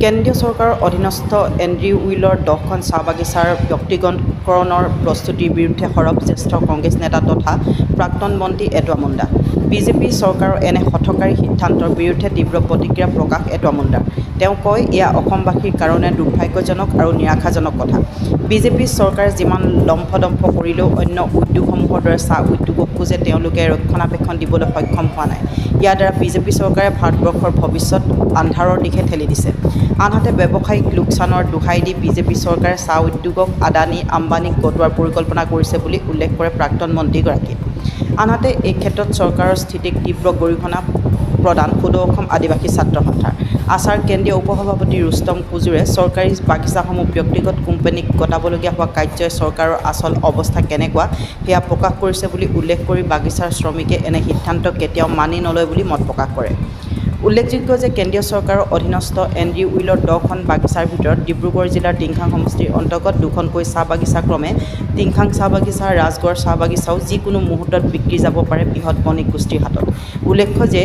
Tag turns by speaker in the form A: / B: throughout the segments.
A: কেন্দ্ৰীয় চৰকাৰৰ অধীনস্থ এণ্ড্ৰিউ উইলৰ 10খন চাহ বাগিচাৰ ব্যক্তিগতকৰণৰ প্ৰস্তুতিৰ বিৰুদ্ধে সৰব জ্যেষ্ঠ কংগ্ৰেছ নেতা তথা প্ৰাক্তন মন্ত্ৰী এটুৱা মুণ্ডা। বিজেপি চৰকাৰৰ এনে হঠকাৰী সিদ্ধান্তৰ বিৰুদ্ধে তীব্ৰ প্ৰতিক্ৰিয়া প্ৰকাশ এটুৱা মুণ্ডাৰ। তেওঁ কয়, এয়া অসমবাসীৰ কাৰণে দুৰ্ভাগ্যজনক আৰু নিৰাশাজনক কথা। বিজেপি চৰকাৰে যিমান লম্ফদম্ফ কৰিলেও অন্য উদ্যোগসমূহৰ দৰে চাহ উদ্যোগকো যে তেওঁলোকে ৰক্ষণাবেক্ষণ দিবলৈ সক্ষম হোৱা নাই। ইয়াৰ দ্বাৰা বিজেপি চৰকাৰে ভাৰতবৰ্ষৰ ভৱিষ্যত আন্ধাৰৰ দিশে ঠেলি দিছে। আনহাতে ব্যৱসায়িক লোকচানৰ দোহাই দি বিজেপি চৰকাৰে চাহ উদ্যোগক আদানী আম্বানীক গতোৱাৰ পৰিকল্পনা কৰিছে বুলি উল্লেখ কৰে প্ৰাক্তন মন্ত্ৰীগৰাকীয়ে। আনহাতে এই ক্ষেত্ৰত চৰকাৰৰ স্থিতিক তীব্ৰ গৰিহণা প্ৰদান সদৌ অসম আদিবাসী ছাত্ৰ সন্থাৰ আছাৰ কেন্দ্ৰীয় উপসভাপতি ৰুস্তম কুজুৰে চৰকাৰী বাগিচাসমূহ ব্যক্তিগত কোম্পানীক গতাবলগীয়া হোৱা কাৰ্যই চৰকাৰৰ আচল অৱস্থা কেনেকুৱা সেয়া প্ৰকাশ কৰিছে বুলি উল্লেখ কৰি বাগিচাৰ শ্ৰমিকে এনে সিদ্ধান্ত কেতিয়াও মানি নলয় বুলি মত প্ৰকাশ কৰে। উল্লেখযোগ্য যে কেন্দ্ৰীয় চৰকাৰৰ অধীনস্থ এণ্ড্ৰিউ উইলৰ 10খন বাগিচাৰ ভিতৰত ডিব্ৰুগড় জিলাৰ টিংখাং সমষ্টিৰ অন্তৰ্গত 2খনকৈ চাহ বাগিচা ক্ৰমে টিংখাং চাহ বাগিচা, ৰাজগড় চাহ বাগিচাও যিকোনো মুহূৰ্তত বিক্ৰী যাব পাৰে বৃহৎ বণিক গোষ্ঠীৰ হাতত। উল্লেখ্য যে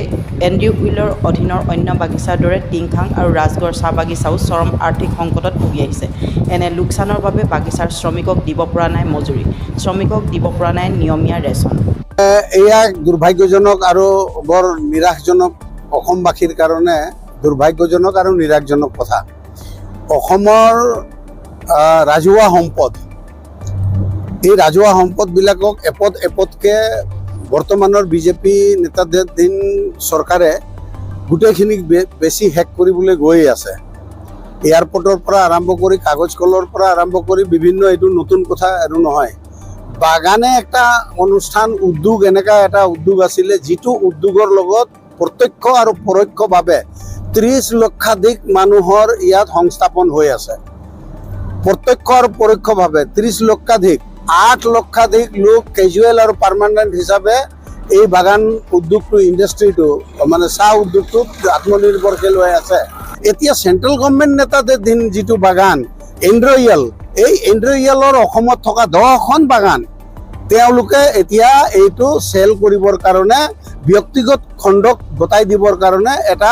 A: এণ্ড্ৰিউ উইলৰ অধীনৰ অন্য বাগিচাৰ দৰে টিংখাং আৰু ৰাজগড় চাহ বাগিচাও চৰম আৰ্থিক সংকটত ভুগি আহিছে। এনে লোকচানৰ বাবে বাগিচাৰ শ্ৰমিকক দিব পৰা নাই মজুৰি, শ্ৰমিকক দিব পৰা নাই নিয়মীয়া ৰেচন।
B: এয়া দুৰ্ভাগ্যজনক আৰু বৰ নিৰাশজনক, অসমবাসীৰ কাৰণে দুৰ্ভাগ্যজনক আৰু নিৰাশজনক কথা। অসমৰ ৰাজহুৱা সম্পদ, এই ৰাজহুৱা সম্পদবিলাকক এপদ এপদকৈ বৰ্তমানৰ বিজেপি নেতাধীন চৰকাৰে গোটেইখিনিক বেছি শেষ কৰিবলৈ গৈ আছে। এয়াৰপৰ্টৰ পৰা আৰম্ভ কৰি, কাগজ কলৰ পৰা আৰম্ভ কৰি বিভিন্ন, এইটো নতুন কথা আৰু নহয়। বাগানে একটা অনুষ্ঠান উদ্যোগ, এনেকুৱা এটা উদ্যোগ আছিলে যিটো উদ্যোগৰ লগত প্ৰত্যক্ষ আৰু পৰোক্ষভাৱে 30 লক্ষাধিক মানুহৰ ইয়াত সংস্থাপন হৈ আছে। প্ৰত্যক্ষ আৰু পৰোক্ষভাৱে 30 লক্ষাধিক, 8 লক্ষাধিক লোক কেজুৱেল আৰু পাৰ্মানেণ্ট হিচাপে এই বাগান উদ্যোগটো, ইণ্ডাষ্ট্ৰিটো মানে চাহ উদ্যোগটোত আত্মনিৰ্ভৰশীল হৈ আছে। এতিয়া চেণ্ট্ৰেল গভৰ্ণমেণ্ট নেতাধীন যিটো বাগান এণ্ড্ৰইয়েল, এই এণ্ড্ৰইয়েলৰ অসমত থকা 10খন বাগান তেওঁলোকে এতিয়া এইটো চেল কৰিবৰ কাৰণে, ব্যক্তিগত খণ্ডক গতাই দিবৰ কাৰণে এটা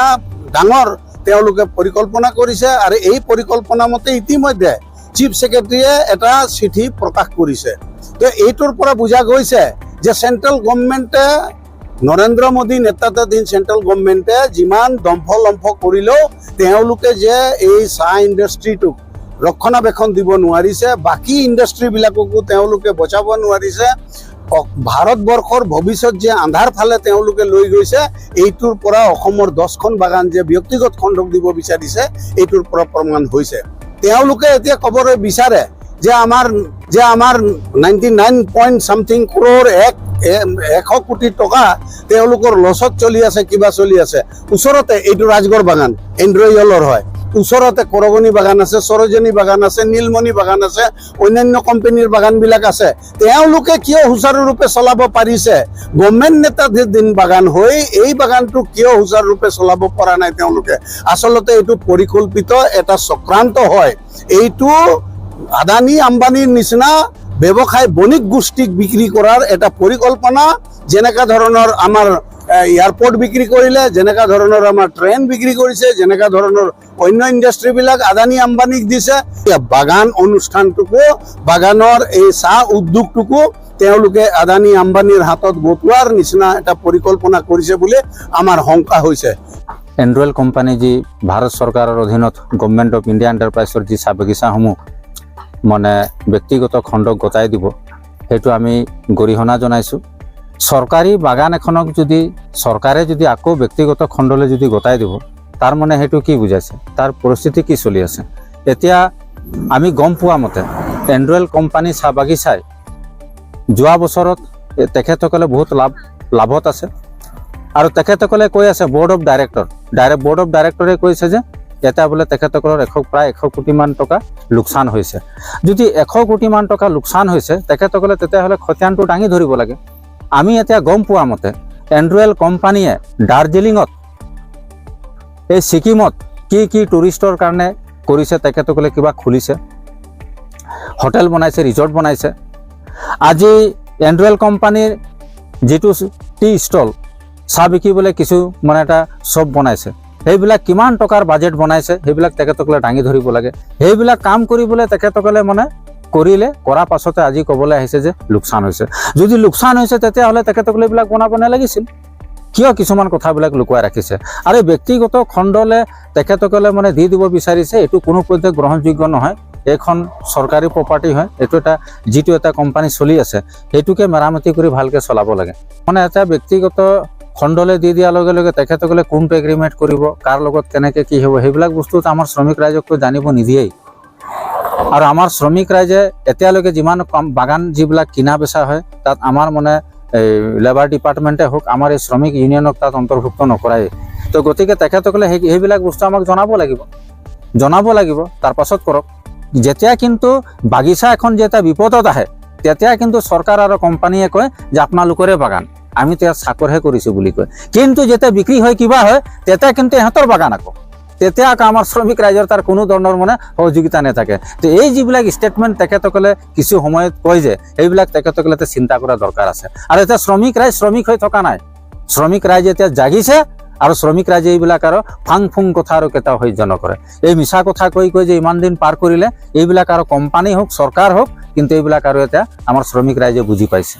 B: ডাঙৰ তেওঁলোকে পৰিকল্পনা কৰিছে। আৰু এই পৰিকল্পনা মতে ইতিমধ্যে চিফ ছেক্ৰেটাৰীয়ে এটা চিঠি প্ৰকাশ কৰিছে। তো এইটোৰ পৰা বুজা গৈছে যে চেণ্ট্ৰেল গভৰ্ণমেণ্টে, নৰেন্দ্ৰ মোদী নেতৃত্বাধীন চেণ্ট্ৰেল গভৰ্ণমেণ্টে যিমান দম্ভ কৰিলেও তেওঁলোকে যে এই চাহ ইণ্ডাষ্ট্ৰিটোক ৰক্ষণাবেক্ষণ দিব নোৱাৰিছে, বাকী ইণ্ডাষ্ট্ৰিবিলাককো তেওঁলোকে বচাব নোৱাৰিছে। ভাৰতবৰ্ষৰ ভৱিষ্যত যে আন্ধাৰ ফালে তেওঁলোকে লৈ গৈছে, এইটোৰ পৰা অসমৰ 10খন বাগান যে ব্যক্তিগত খণ্ডক দিব বিচাৰিছে, এইটোৰ পৰা প্ৰমাণ হৈছে। তেওঁলোকে এতিয়া ক'বলৈ বিচাৰে যে আমাৰ 99 পইণ্ট সামথিং ক্ৰ'ৰ 100 কোটি টকা তেওঁলোকৰ লছত চলি আছে, কিবা চলি আছে। ওচৰতে এইটো ৰাজগড় বাগান এণ্ড্ৰইয়েলৰ হয়, ওচৰতে কৰগনি বাগান আছে, সৰজনী বাগান আছে, নীলমণি বাগান আছে, অন্যান্য কোম্পানীৰ বাগানবিলাক আছে। তেওঁলোকে কিয় সুচাৰুৰূপে চলাব পাৰিছে? গভৰ্ণমেণ্ট নেতাধীন বাগান হৈ এই বাগানটো কিয় সুচাৰুৰূপে চলাব পৰা নাই তেওঁলোকে? আচলতে এইটো পৰিকল্পিত এটা চক্ৰান্ত হয়। এইটো আদানী আম্বানীৰ নিচিনা ব্যৱসায় বণিক গোষ্ঠীক বিক্ৰী কৰাৰ এটা পৰিকল্পনা। যেনেকুৱা ধৰণৰ আমাৰ এয়াৰপোৰ্ট বিক্ৰী কৰিলে, যেনেকুৱা ধৰণৰ আমাৰ ট্ৰেইন বিক্ৰী কৰিছে, যেনেকুৱা ধৰণৰ অন্য ইণ্ডাষ্ট্ৰিবিলাক আদানী আম্বানীক দিছে, বাগান অনুষ্ঠানটোকো, বাগানৰ এই চাহ উদ্যোগটোকো তেওঁলোকে আদানী আম্বানীৰ হাতত গতোৱাৰ নিচিনা এটা পৰিকল্পনা কৰিছে বুলি আমাৰ শংকা হৈছে।
C: এণ্ড্ৰইয়েল কোম্পানী যি ভাৰত চৰকাৰৰ অধীনত গভৰ্ণমেণ্ট অফ ইণ্ডিয়া এণ্টাৰপ্ৰাইজৰ যি চাহ বাগিচাসমূহ মানে ব্যক্তিগত খণ্ডক গতাই দিব, সেইটো আমি গৰিহণা জনাইছোঁ। চৰকাৰী বাগান এখনক যদি চৰকাৰে যদি আকৌ ব্যক্তিগত খণ্ডলৈ যদি গতাই দিব, তাৰ মানে সেইটো কি বুজাইছে? তাৰ পৰিস্থিতি কি চলি আছে? এতিয়া আমি গম পোৱা মতে এণ্ড্ৰইয়েল কোম্পানী চাহ বাগিচাই যোৱা বছৰত তেখেতসকলে বহুত লাভত আছে। আৰু তেখেতসকলে কৈ আছে বৰ্ড অফ ডাইৰেক্টৰে কৈছে যে এতিয়া বোলে তেখেতসকলৰ প্ৰায় 100 কোটিমান টকা লোকচান হৈছে। যদি 100 কোটিমান টকা লোকচান হৈছে, তেখেতসকলে তেতিয়াহ'লে খতিয়ানটো দাঙি ধৰিব লাগে। আমি এতিয়া গম পোৱা মতে এণ্ড্ৰইয়েল কোম্পানীয়ে দাৰ্জিলিঙত, এই ছিকিমত কি টুৰিষ্টৰ কাৰণে কৰিছে, তেখেতসকলে কিবা খুলিছে, হোটেল বনাইছে, ৰিজৰ্ট বনাইছে। আজি এণ্ড্ৰইয়েল কোম্পানীৰ যিটো টি ষ্টল, চাহ বিকিবলৈ কিছু মানে এটা শ্বপ বনাইছে, সেইবিলাক কিমান টকাৰ বাজেট বনাইছে সেইবিলাক তেখেতসকলে দাঙি ধৰিব লাগে। সেইবিলাক কাম কৰিবলৈ তেখেতসকলে মানে কৰিলে কৰাৰ পাছতে আজি ক'বলৈ আহিছে যে লোকচান হৈছে। যদি লোকচান হৈছে তেতিয়াহ'লে তেখেতসকলে এইবিলাক বনাব নালাগিছিল। কিয় কিছুমান কথাবিলাক লুকুৱাই ৰাখিছে? আৰু ব্যক্তিগত খণ্ডলে তেখেতসকলে মানে দি দিব বিচাৰিছে, এইটো কোনো পধ্যে গ্ৰহণযোগ্য নহয়। এইখন চৰকাৰী প্ৰপাৰ্টি হয়, এইটো যিটো এটা কোম্পানী চলি আছে সেইটোকে মেৰামতি কৰি ভালকৈ চলাব লাগে। মানে এটা ব্যক্তিগত খণ্ডলে দি দিয়াৰ লগে লগে তেখেতসকলে কোনটো এগ্ৰিমেণ্ট কৰিব, কাৰ লগত কেনেকৈ কি হ'ব, সেইবিলাক বস্তুত আমাৰ শ্ৰমিক ৰাইজকতো জানিব নিদিয়েই। আৰু আমাৰ শ্ৰমিক ৰাইজে এতিয়ালৈকে যিমান বাগান যিবিলাক কিনা বেচা হয় তাত আমাৰ মানে এই লেবাৰ ডিপাৰ্টমেণ্টে হওক, আমাৰ এই শ্ৰমিক ইউনিয়নক তাত অন্তৰ্ভুক্ত নকৰায়। তো গতিকে তেখেতসকলে সেইবিলাক বস্তু আমাক জনাব লাগিব, তাৰ পাছত কৰক। যেতিয়া কিন্তু বাগিচা এখন যেতিয়া বিপদত আহে তেতিয়া কিন্তু চৰকাৰ আৰু কোম্পানীয়ে কয় যে আপোনালোকৰে বাগান, আমি তেতিয়া চাকৰহে কৰিছোঁ বুলি কয়। কিন্তু যেতিয়া বিক্ৰী হয় কিবা হয় তেতিয়া কিন্তু ইহঁতৰ বাগান আকৌ, তেতিয়া আকৌ আমাৰ শ্ৰমিক ৰাইজৰ তাৰ কোনো ধৰণৰ মানে সহযোগিতা নাথাকে। তো এই যিবিলাক ষ্টেটমেণ্ট তেখেতসকলে কিছু সময়ত কয় যে সেইবিলাক তেখেতসকলে চিন্তা কৰা দৰকাৰ আছে। আৰু এতিয়া শ্ৰমিক ৰাইজ শ্ৰমিক হৈ থকা নাই, শ্ৰমিক ৰাইজ এতিয়া জাগিছে। আৰু শ্ৰমিক ৰাইজে এইবিলাক আৰু ফাং ফুং কথা আৰু কেতিয়াও সহ্য নকৰে। এই মিছা কথা কৈ যে ইমান দিন পাৰ কৰিলে এইবিলাক আৰু কোম্পানী হওক চৰকাৰ হওক, কিন্তু এইবিলাক আৰু এতিয়া আমাৰ শ্ৰমিক ৰাইজে বুজি পাইছে।